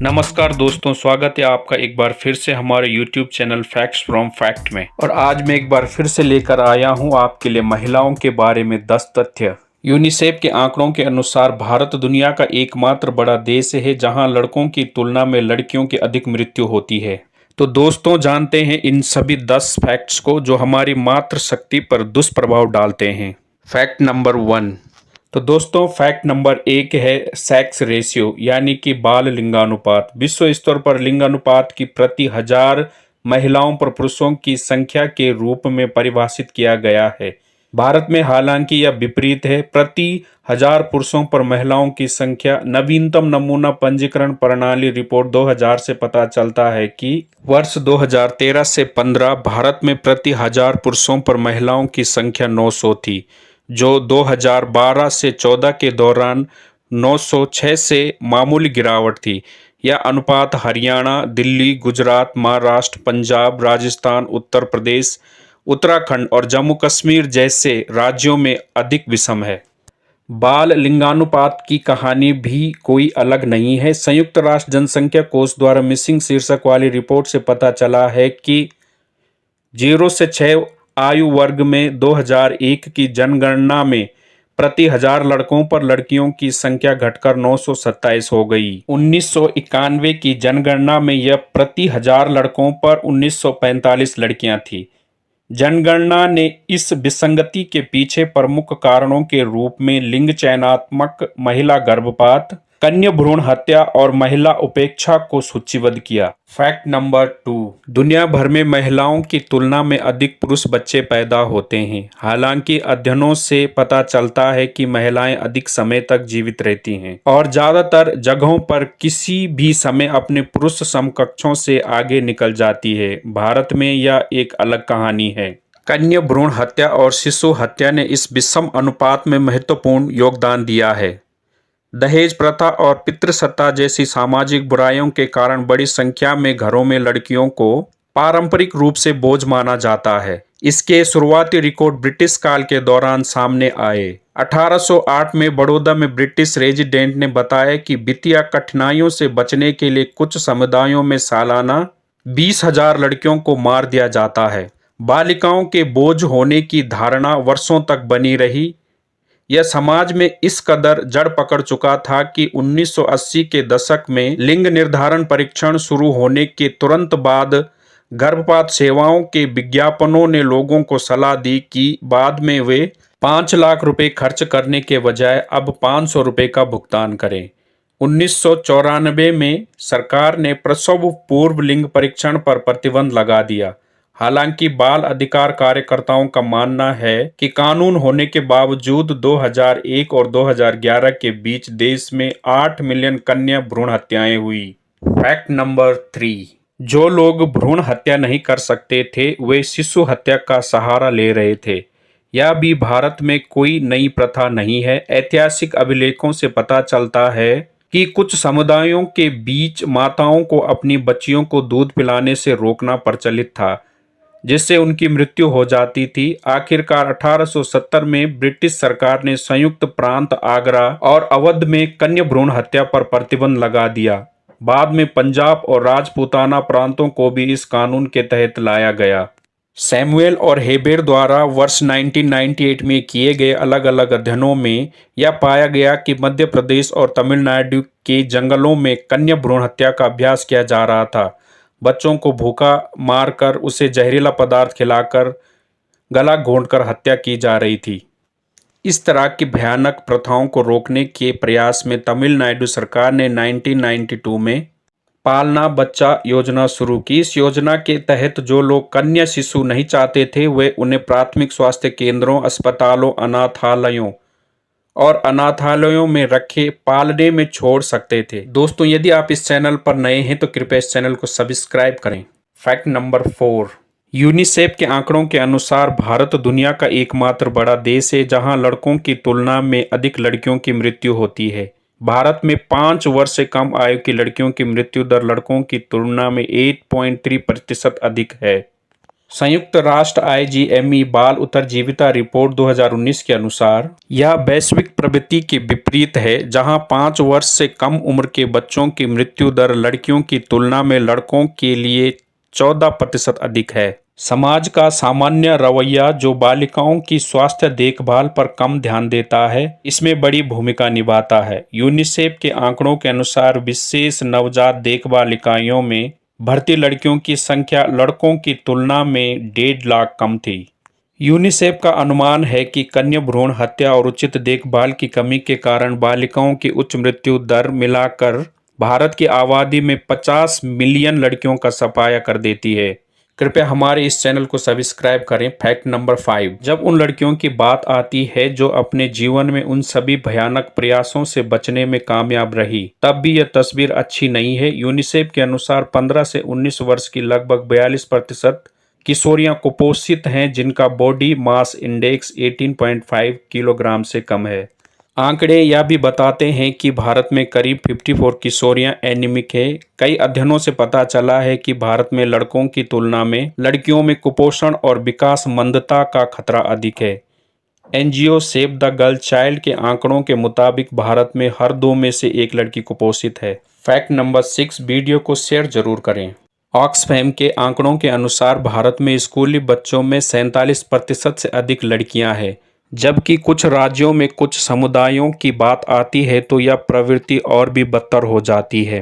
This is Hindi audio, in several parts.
नमस्कार दोस्तों, स्वागत है आपका एक बार फिर से हमारे YouTube channel facts from fact में। और आज मैं एक बार फिर से लेकर आया हूं आपके लिए महिलाओं के बारे में 10 तथ्य। यूनिसेफ के आंकड़ों के अनुसार भारत दुनिया का एकमात्र बड़ा देश है जहां लड़कों की तुलना में लड़कियों की अधिक मृत्यु होती है। तो दोस्तों, जानते हैं इन सभी 10 फैक्ट्स को जो हमारी मातृ शक्ति पर दुष्प्रभाव डालते हैं। Fact number 1। तो दोस्तों, फैक्ट नंबर 1 है सेक्स रेशियो यानी कि बाल लिंगानुपात। विश्व स्तर पर लिंगानुपात की प्रति 1000 महिलाओं पर पुरुषों की संख्या के रूप में परिभाषित किया गया है। भारत में हालांकि यह विपरीत है, प्रति 1000 पुरुषों पर महिलाओं की संख्या। नवीनतम नमूना पंजीकरण प्रणाली रिपोर्ट 2000 से पता चलता है कि वर्ष 2013 से 15 भारत में प्रति 1000 पुरुषों पर महिलाओं की संख्या 900 थी, जो 2012 से 14 के दौरान 906 से मामूली गिरावट थी। यह अनुपात हरियाणा, दिल्ली, गुजरात, महाराष्ट्र, पंजाब, राजस्थान, उत्तर प्रदेश, उत्तराखंड और जम्मू कश्मीर जैसे राज्यों में अधिक विषम है। बाल लिंगानुपात की कहानी भी कोई अलग नहीं है। संयुक्त राष्ट्र जनसंख्या कोष द्वारा मिसिंग शीर्षक वाली रिपोर्ट से पता चला है कि 0 से 6 आयु वर्ग में 2001 की जनगणना में प्रति 1000 लड़कों पर लड़कियों की संख्या घटकर 927 हो गई। 1991 की जनगणना में यह प्रति 1000 लड़कों पर 1945 लड़कियां थी। जनगणना ने इस विसंगति के पीछे प्रमुख कारणों के रूप में लिंग चयनात्मक, महिला गर्भपात, कन्या भ्रूण हत्या और महिला उपेक्षा को सूचीबद्ध किया। Fact number 2। दुनिया भर में महिलाओं की तुलना में अधिक पुरुष बच्चे पैदा होते हैं। हालांकि अध्ययनों से पता चलता है कि महिलाएं अधिक समय तक जीवित रहती हैं और ज्यादातर जगहों पर किसी भी समय अपने पुरुष समकक्षों से आगे निकल जाती है। भारत में यह एक अलग कहानी है। कन्या भ्रूण हत्या और शिशु हत्या ने इस विषम अनुपात में महत्वपूर्ण योगदान दिया है। दहेज प्रथा और पितृसत्ता जैसी सामाजिक बुराइयों के कारण बड़ी संख्या में घरों में लड़कियों को पारंपरिक रूप से बोझ माना जाता है। इसके शुरुआती रिकॉर्ड ब्रिटिश काल के दौरान सामने आए। 1808 में बड़ौदा में ब्रिटिश रेजिडेंट ने बताया कि वित्तीय कठिनाइयों से बचने के लिए कुछ समुदायों में सालाना 20,000 लड़कियों को मार दिया जाता है। बालिकाओं के बोझ होने की धारणा वर्षों तक बनी रही। यह समाज में इस कदर जड़ पकड़ चुका था कि 1980 के दशक में लिंग निर्धारण परीक्षण शुरू होने के तुरंत बाद गर्भपात सेवाओं के विज्ञापनों ने लोगों को सलाह दी कि बाद में वे 5 लाख रुपए खर्च करने के बजाय अब 500 रुपए का भुगतान करें। 1994 में सरकार ने प्रसव पूर्व लिंग परीक्षण पर प्रतिबंध लगा दिया। हालांकि बाल अधिकार कार्यकर्ताओं का मानना है कि कानून होने के बावजूद 2001 और 2011 के बीच देश में 8 मिलियन कन्या भ्रूण हत्याएं हुई। Fact number 3। जो लोग भ्रूण हत्या नहीं कर सकते थे वे शिशु हत्या का सहारा ले रहे थे। यह भी भारत में कोई नई प्रथा नहीं है। ऐतिहासिक अभिलेखों से पता चलता है कि कुछ समुदायों के बीच माताओं को अपनी बच्चियों को दूध पिलाने से रोकना प्रचलित था, जिससे उनकी मृत्यु हो जाती थी। आखिरकार 1870 में ब्रिटिश सरकार ने संयुक्त प्रांत आगरा और अवध में कन्या भ्रूण हत्या पर प्रतिबंध लगा दिया। बाद में पंजाब और राजपूताना प्रांतों को भी इस कानून के तहत लाया गया। सैमुएल और हेबर द्वारा वर्ष 1998 में किए गए अलग अलग अध्ययनों में यह पाया गया कि मध्य प्रदेश और तमिलनाडु के जंगलों में कन्या भ्रूण हत्या का अभ्यास किया जा रहा था। बच्चों को भूखा मारकर उसे जहरीला पदार्थ खिलाकर गला घोंटकर हत्या की जा रही थी। इस तरह की भयानक प्रथाओं को रोकने के प्रयास में तमिलनाडु सरकार ने 1992 में पालना बच्चा योजना शुरू की। इस योजना के तहत जो लोग कन्या शिशु नहीं चाहते थे वे उन्हें प्राथमिक स्वास्थ्य केंद्रों, अस्पतालों, अनाथालयों और अनाथालयों में रखे पालने में छोड़ सकते थे। दोस्तों, यदि आप इस चैनल पर नए हैं तो कृपया इस चैनल को सब्सक्राइब करें। Fact number 4। यूनिसेफ के आंकड़ों के अनुसार भारत दुनिया का एकमात्र बड़ा देश है जहां लड़कों की तुलना में अधिक लड़कियों की मृत्यु होती है। भारत में 5 वर्ष से कम आयु की लड़कियों की मृत्यु दर लड़कों की तुलना में 8.3% अधिक है। संयुक्त राष्ट्र IGME बाल उत्तरजीविता रिपोर्ट 2019 के अनुसार यह वैश्विक प्रवृत्ति के विपरीत है, जहां 5 वर्ष से कम उम्र के बच्चों की मृत्यु दर लड़कियों की तुलना में लड़कों के लिए 14% अधिक है। समाज का सामान्य रवैया जो बालिकाओं की स्वास्थ्य देखभाल पर कम ध्यान देता है, इसमें बड़ी भूमिका निभाता है। यूनिसेफ के आंकड़ों के अनुसार विशेष नवजात देखभाल इकाइयों में भर्ती लड़कियों की संख्या लड़कों की तुलना में 1.5 लाख कम थी। यूनिसेफ का अनुमान है कि कन्या भ्रूण हत्या और उचित देखभाल की कमी के कारण बालिकाओं की उच्च मृत्यु दर मिलाकर भारत की आबादी में 50 मिलियन लड़कियों का सफाया कर देती है। कृपया हमारे इस चैनल को सब्सक्राइब करें। फैक्ट नंबर 5, जब उन लड़कियों की बात आती है जो अपने जीवन में उन सभी भयानक प्रयासों से बचने में कामयाब रही, तब भी यह तस्वीर अच्छी नहीं है। यूनिसेफ के अनुसार 15 से 19 वर्ष की लगभग 42% किशोरियां कुपोषित हैं, जिनका बॉडी मास इंडेक्स 18.5 किलोग्राम से कम है। आंकड़े यह भी बताते हैं कि भारत में करीब 54 किशोरियां एनीमिक है। कई अध्ययनों से पता चला है कि भारत में लड़कों की तुलना में लड़कियों में कुपोषण और विकास मंदता का खतरा अधिक है। NGO save the girl child के आंकड़ों के मुताबिक भारत में हर 2 में से 1 लड़की कुपोषित है। फैक्ट नंबर 6, वीडियो को शेयर जरूर करें। ऑक्सफैम के आंकड़ों के अनुसार भारत में स्कूली बच्चों में 47% से अधिक लड़कियां हैं, जबकि कुछ राज्यों में कुछ समुदायों की बात आती है तो यह प्रवृत्ति और भी बदतर हो जाती है।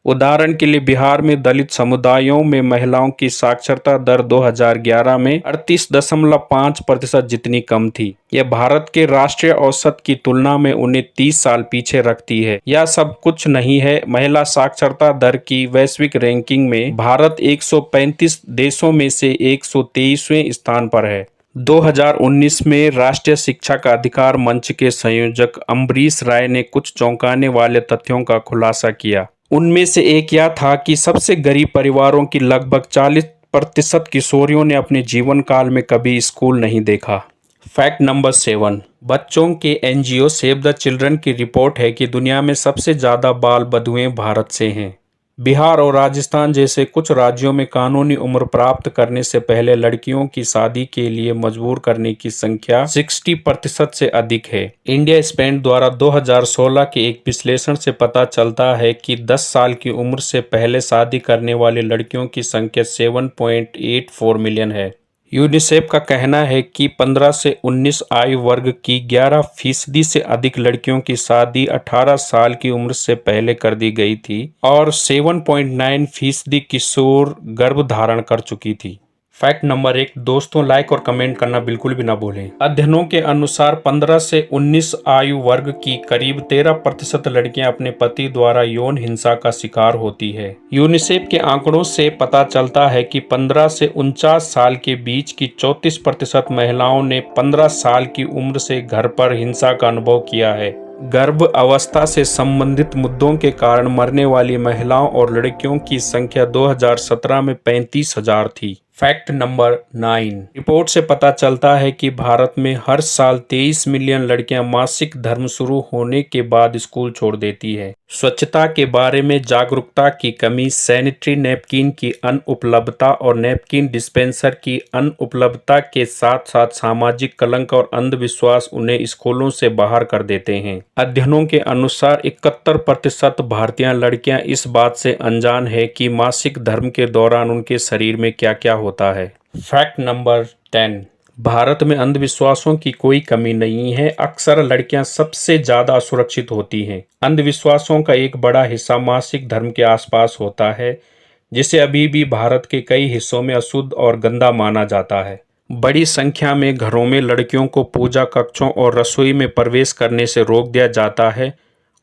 उदाहरण के लिए बिहार में दलित समुदायों में महिलाओं की साक्षरता दर 2011 में 38.5% जितनी कम थी। यह भारत के राष्ट्रीय औसत की तुलना में उन्हें 30 साल पीछे रखती है। यह सब कुछ नहीं है। महिला साक्षरता दर की वैश्विक रैंकिंग में भारत 135 देशों में से 123वें स्थान पर है। 2019 में राष्ट्रीय शिक्षा का अधिकार मंच के संयोजक अम्बरीश राय ने कुछ चौंकाने वाले तथ्यों का खुलासा किया। उनमें से एक यह था कि सबसे गरीब परिवारों की लगभग 40% किशोरियों ने अपने जीवन काल में कभी स्कूल नहीं देखा। फैक्ट नंबर 7, बच्चों के NGO सेव द चिल्ड्रन की रिपोर्ट है कि दुनिया में सबसे ज़्यादा बाल बधुएं भारत से हैं। बिहार और राजस्थान जैसे कुछ राज्यों में कानूनी उम्र प्राप्त करने से पहले लड़कियों की शादी के लिए मजबूर करने की संख्या 60% से अधिक है। इंडिया स्पेंड द्वारा 2016 के एक विश्लेषण से पता चलता है कि 10 साल की उम्र से पहले शादी करने वाली लड़कियों की संख्या 7.84 मिलियन है। यूनिसेफ का कहना है कि 15 से 19 आयु वर्ग की 11% से अधिक लड़कियों की शादी 18 साल की उम्र से पहले कर दी गई थी और 7.9% किशोर गर्भधारण कर चुकी थी। फैक्ट नंबर 1, दोस्तों लाइक और कमेंट करना बिल्कुल भी ना भूलें। अध्ययनों के अनुसार 15 से 19 आयु वर्ग की करीब 13% लड़कियां अपने पति द्वारा यौन हिंसा का शिकार होती है। यूनिसेफ के आंकड़ों से पता चलता है कि 15 से 49 साल के बीच की 34% महिलाओं ने 15 साल की उम्र से घर पर हिंसा का अनुभव किया है। गर्भ अवस्था से संबंधित मुद्दों के कारण मरने वाली महिलाओं और लड़कियों की संख्या 2017 में 35,000 थी। फैक्ट नंबर 9, रिपोर्ट से पता चलता है कि भारत में हर साल 23 मिलियन लड़कियां मासिक धर्म शुरू होने के बाद स्कूल छोड़ देती है। स्वच्छता के बारे में जागरूकता की कमी, सैनिटरी नैपकिन की अनुपलब्धता और नैपकिन डिस्पेंसर की अनुपलब्धता के साथ साथ सामाजिक कलंक और अंधविश्वास उन्हें स्कूलों से बाहर कर देते हैं। अध्ययनों के अनुसार 71% भारतीय लड़कियां इस बात से अनजान है कि मासिक धर्म के दौरान उनके शरीर में क्या क्या होता है। फैक्ट नंबर 10, भारत में अंधविश्वासों की कोई कमी नहीं है। अक्सर लड़कियां सबसे ज्यादा असुरक्षित होती हैं। अंधविश्वासों का एक बड़ा हिस्सा मासिक धर्म के आसपास होता है, जिसे अभी भी भारत के कई हिस्सों में अशुद्ध और गंदा माना जाता है। बड़ी संख्या में घरों में लड़कियों को पूजा कक्षों और रसोई में प्रवेश करने से रोक दिया जाता है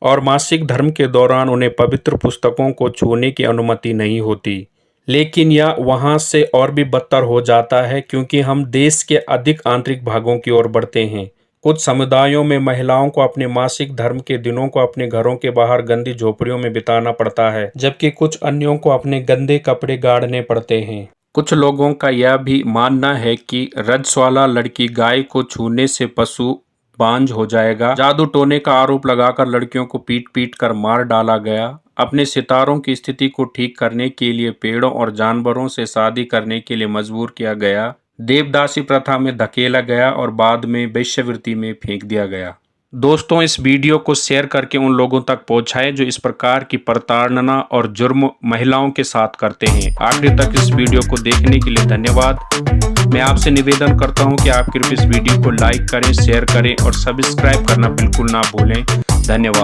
और मासिक धर्म के दौरान उन्हें पवित्र पुस्तकों को छूने की अनुमति नहीं होती। लेकिन यह वहाँ से और भी बदतर हो जाता है क्योंकि हम देश के अधिक आंतरिक भागों की ओर बढ़ते हैं। कुछ समुदायों में महिलाओं को अपने मासिक धर्म के दिनों को अपने घरों के बाहर गंदी झोपड़ियों में बिताना पड़ता है, जबकि कुछ अन्यों को अपने गंदे कपड़े गाड़ने पड़ते हैं। कुछ लोगों का यह भी मानना है कि रजस्वाला लड़की गाय को छूने से पशु बांझ हो जाएगा। जादू टोने का आरोप लगाकर लड़कियों को पीट पीट कर मार डाला गया। अपने सितारों की स्थिति को ठीक करने के लिए पेड़ों और जानवरों से शादी करने के लिए मजबूर किया गया, देवदासी प्रथा में धकेला गया और बाद में वेश्यावृत्ति में फेंक दिया गया। दोस्तों, इस वीडियो को शेयर करके उन लोगों तक पहुंचाएं जो इस प्रकार की प्रताड़ना और जुर्म महिलाओं के साथ करते हैं। आखिर तक इस वीडियो को देखने के लिए धन्यवाद। मैं आपसे निवेदन करता हूं कि आप कृपया इस वीडियो को लाइक करें, शेयर करें और सब्सक्राइब करना बिल्कुल ना भूलें। धन्यवाद।